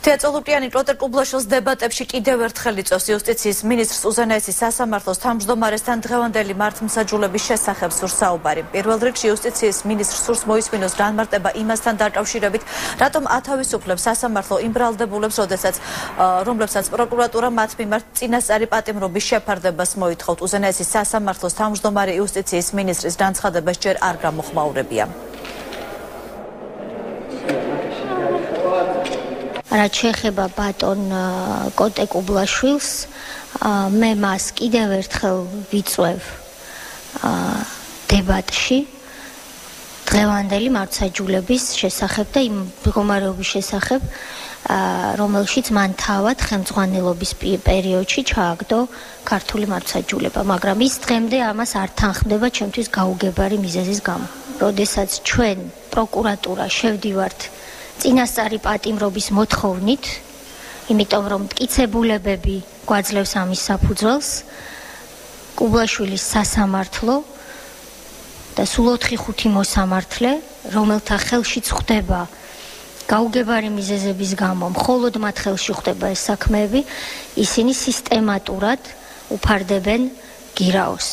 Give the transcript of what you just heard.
თეატრალურიანი პიოტერ კუბლაშვილს დებატებში კიდევ ერთხელ იწვევს იუსტიციის მინისტრს უზენაესის სასამართლოს თავმჯდომარესთან დღევანდელი მართლმსაჯულების შესახებ სურს საუბარი. პირველ რიგში იუსტიციის მინისტრს სურს მოისმინოს განმარტება იმასთან დაკავშირებით, რატომ ათავისუფლებს სასამართლო იმ ბრალდებულებს, რომლებსაც პროკურატურა მათ მიმართ წინასწარი პატიმრობის შეფარდებას მოითხოვთ. უზენაესის სასამართლოს თავმჯდომარე იუსტიციის მინისტრის განცხადებას ჯერ არ გამოხმაურებია. რაც შეეხება ბატონ კოტე კუბლაშვილს, მე მას კიდევ ერთხელ ვიწვევ დებატში დღევანდელი მართლმსაჯულების შესახებ და იმ მდგომარეობის შესახებ, რომელშიც მან თავად ხელმძღვანელობის პერიოდში ჩააგდო ქართული მართლმსაჯულება, მაგრამ ის დღემდე ამას არ თანხმდება ჩემთვის გაუგებარი მიზეზის გამო. როდესაც ჩვენ პროკურატურა შევდივართ წინასწარი პატიმრობის მოთხოვნით, იმიტომ რომ მტკიცებულებები გვაძლევს ამის საფუძველს, კუბლაშვილის სასამართლო და სულ 4-5 მოსამართლე, რომელთა ხელშიც ხვდება გაუგებარი მიზეზების გამო, მხოლოდ მათ ხელში ხვდება ეს საქმეები, ისინი სისტემატურად უფარდებენ გირაოს.